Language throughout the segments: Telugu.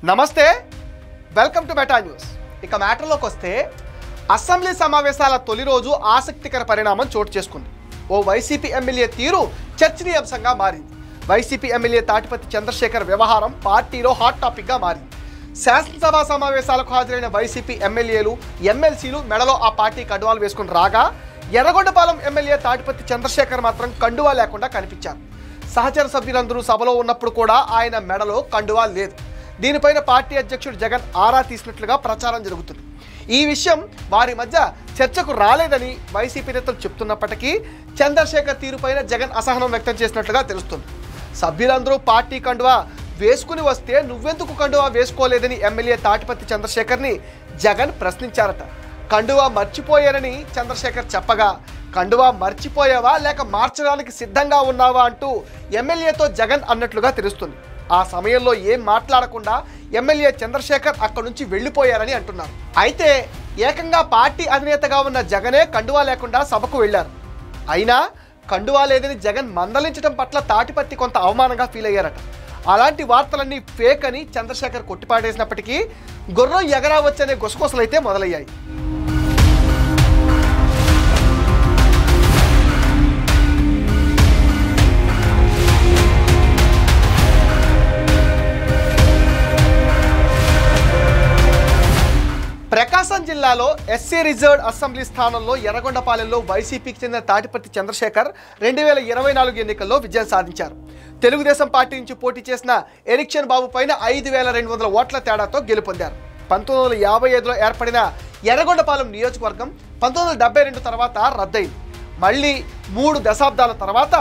నమస్తే, వెల్కమ్ టు మెటా న్యూస్. ఇక మ్యాటర్లోకి వస్తే అసెంబ్లీ సమావేశాల తొలి రోజు ఆసక్తికర పరిణామం చోటు చేసుకుంది. ఓ వైసీపీ ఎమ్మెల్యే తీరు చర్చనీయాంశంగా మారింది. వైసీపీ ఎమ్మెల్యే తాటిపత్తి చంద్రశేఖర్ వ్యవహారం పార్టీలో హాట్ టాపిక్గా మారింది. శాసనసభ సమావేశాలకు హాజరైన వైసీపీ ఎమ్మెల్యేలు ఎమ్మెల్సీలు మెడలో ఆ పార్టీ కండువాలు వేసుకుని రాగా ఎర్రగొండపాలెం ఎమ్మెల్యే తాటిపత్తి చంద్రశేఖర్ మాత్రం కండువా లేకుండా కనిపించారు. సహచర సభ్యులందరూ సభలో ఉన్నప్పుడు కూడా ఆయన మెడలో కండువా లేదు. దీనిపైన పార్టీ అధ్యక్షుడు జగన్ ఆరా తీసినట్లుగా ప్రచారం జరుగుతుంది. ఈ విషయం వారి మధ్య చర్చకు రాలేదని వైసీపీ నేతలు చెప్తున్నప్పటికీ చంద్రశేఖర్ తీరుపైన జగన్ అసహనం వ్యక్తం చేసినట్లుగా తెలుస్తుంది. సభ్యులందరూ పార్టీ కండువా వేసుకుని వస్తే నువ్వెందుకు కండువా వేసుకోలేదని ఎమ్మెల్యే తాటిపత్తి చంద్రశేఖర్ని జగన్ ప్రశ్నించారట. కండువా మర్చిపోయారని చంద్రశేఖర్ చెప్పగా, కండువా మర్చిపోయావా లేక మార్చడానికి సిద్ధంగా ఉన్నావా అంటూ ఎమ్మెల్యేతో జగన్ అన్నట్లుగా తెలుస్తుంది. ఆ సమయంలో ఏం మాట్లాడకుండా ఎమ్మెల్యే చంద్రశేఖర్ అక్కడి నుంచి వెళ్ళిపోయారని అంటున్నారు. అయితే ఏకంగా పార్టీ అధినేతగా ఉన్న జగనే కండువా లేకుండా సభకు వెళ్లారు. అయినా కండువా లేదని జగన్ మందలించడం పట్ల తాటిపత్తి కొంత అవమానంగా ఫీల్ అయ్యారట. అలాంటి వార్తలన్నీ ఫేక్ అని చంద్రశేఖర్ కొట్టిపాడేసినప్పటికీ గుర్రం ఎగరావచ్చనే గుసగుసలైతే మొదలయ్యాయి. ప్రకాశం జిల్లాలో ఎస్సీ రిజర్వ్డ్ అసెంబ్లీ స్థానంలో ఎర్రగొండపాలెంలో వైసీపీకి చెందిన తాటిపత్తి చంద్రశేఖర్ 2024 ఎన్నికల్లో విజయం సాధించారు. తెలుగుదేశం పార్టీ నుంచి పోటీ చేసిన ఎరిక్షన్ బాబు పైన 5200 ఓట్ల తేడాతో గెలుపొందారు. 1955లో ఏర్పడిన ఎర్రగొండపాలెం నియోజకవర్గం 1972 తర్వాత రద్దయింది. మళ్ళీ 3 దశాబ్దాల తర్వాత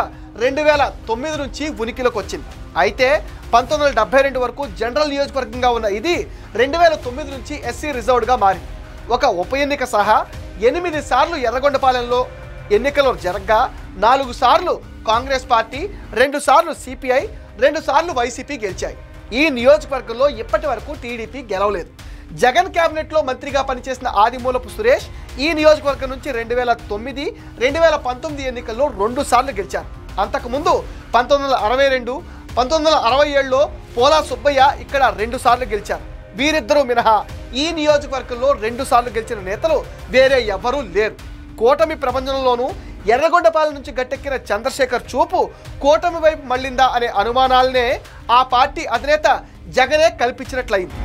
2009 నుంచి ఉనికిలోకి వచ్చింది. అయితే 1972 వరకు జనరల్ నియోజకవర్గంగా ఉన్న ఇది 2009 నుంచి ఎస్సీ రిజర్వ్డ్గా మారింది. ఒక ఉప ఎన్నిక సహా 8 సార్లు ఎర్రగొండపాలెంలో ఎన్నికలు జరగగా 4 సార్లు కాంగ్రెస్ పార్టీ, 2 సార్లు సిపిఐ, 2 సార్లు వైసీపీ గెలిచాయి. ఈ నియోజకవర్గంలో ఇప్పటి వరకు టీడీపీ గెలవలేదు. జగన్ క్యాబినెట్లో మంత్రిగా పనిచేసిన ఆదిమూలపు సురేష్ ఈ నియోజకవర్గం నుంచి 2009, 2019 ఎన్నికల్లో 2 సార్లు గెలిచారు. అంతకుముందు 1962, 1967లో పోలా సుబ్బయ్య ఇక్కడ 2 సార్లు గెలిచారు. వీరిద్దరూ మినహా ఈ నియోజకవర్గంలో 2 సార్లు గెలిచిన నేతలు వేరే ఎవరూ లేరు. కూటమి ప్రపంచంలోనూ ఎర్రగొండపాలెం నుంచి గట్టెక్కిన చంద్రశేఖర్ చూపు కూటమి వైపు మళ్ళిందా అనే అనుమానాలనే ఆ పార్టీ అధినేత జగనే కల్పించినట్లయింది.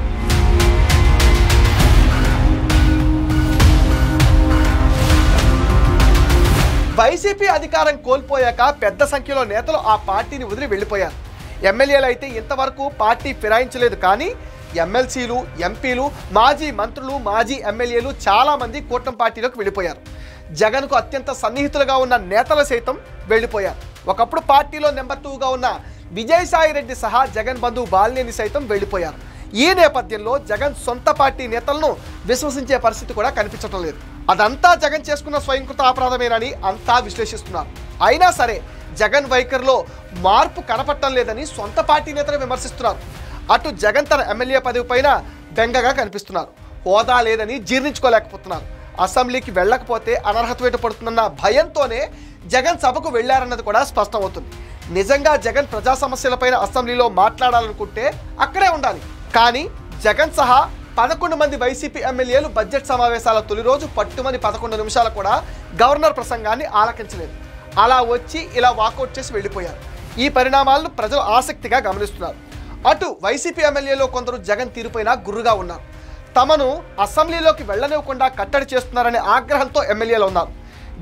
వైసీపీ అధికారం కోల్పోయాక పెద్ద సంఖ్యలో నేతలు ఆ పార్టీని వదిలి వెళ్ళిపోయారు. ఎమ్మెల్యేలు అయితే ఇంతవరకు పార్టీ ఫిరాయించలేదు. కానీ ఎమ్మెల్సీలు, ఎంపీలు, మాజీ మంత్రులు, మాజీ ఎమ్మెల్యేలు చాలామంది కూటమి పార్టీలోకి వెళ్ళిపోయారు. జగన్కు అత్యంత సన్నిహితులుగా ఉన్న నేతలు సైతం వెళ్ళిపోయారు. ఒకప్పుడు పార్టీలో నెంబర్ 2గా ఉన్న విజయసాయి రెడ్డి సహా జగన్ బంధువు బాలినేని సైతం వెళ్ళిపోయారు. ఈ నేపథ్యంలో జగన్ సొంత పార్టీ నేతలను విశ్వసించే పరిస్థితి కూడా కనిపించడం లేదు. అదంతా జగన్ చేసుకున్న స్వయంకృత అపరాధమేనని అంతా విశ్లేషిస్తున్నారు. అయినా సరే జగన్ వైఖరిలో మార్పు కనపడటం లేదని సొంత పార్టీ నేతలు విమర్శిస్తున్నారు. అటు జగన్ తన ఎమ్మెల్యే పదవి పైన బెంగగా కనిపిస్తున్నారు. హోదా లేదని జీర్ణించుకోలేకపోతున్నారు. అసెంబ్లీకి వెళ్ళకపోతే అనర్హత వేటు పడుతుందన్న భయంతోనే జగన్ సభకు వెళ్లారన్నది కూడా స్పష్టమవుతుంది. నిజంగా జగన్ ప్రజా సమస్యలపైన అసెంబ్లీలో మాట్లాడాలనుకుంటే అక్కడే ఉండాలి. కానీ జగన్ సహా 11 మంది వైసీపీ ఎమ్మెల్యేలు బడ్జెట్ సమావేశాల తొలి రోజు పట్టుమని 11 నిమిషాలు కూడా గవర్నర్ ప్రసంగాన్ని ఆలకించలేదు. అలా వచ్చి ఇలా వాకౌట్ చేసి వెళ్ళిపోయారు. ఈ పరిణామాలను ప్రజలు ఆసక్తిగా గమనిస్తున్నారు. అటు వైసీపీ ఎమ్మెల్యేలో కొందరు జగన్ తీరుపైన గుర్రుగా ఉన్నారు. తమను అసెంబ్లీలోకి వెళ్లనివ్వకుండా కట్టడి చేస్తున్నారనే ఆగ్రహంతో ఎమ్మెల్యేలు ఉన్నారు.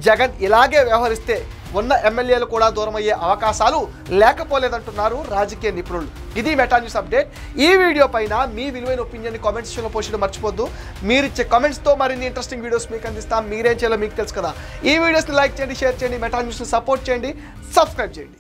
జగన్ ఇలాగే వ్యవహరిస్తే ఉన్న ఎమ్మెల్యేలు కూడా దూరమయ్యే అవకాశాలు లేకపోలేదంటున్నారు రాజకీయ నిపుణులు. ఇది మెటా న్యూస్ అప్డేట్. ఈ వీడియో పైన మీ విలువైన ఒపీనియన్ని కామెంట్స్ సెక్షన్లో పోస్ట్ చేయడం మర్చిపోద్దు. మీరిచ్చే కామెంట్స్తో మరిన్ని ఇంట్రెస్టింగ్ వీడియోస్ మీకు అందిస్తాం. మీరేం చేయాలో మీకు తెలుసు కదా. ఈ వీడియోస్ని లైక్ చేయండి, షేర్ చేయండి, మెటా న్యూస్ని సపోర్ట్ చేయండి, సబ్స్క్రైబ్ చేయండి.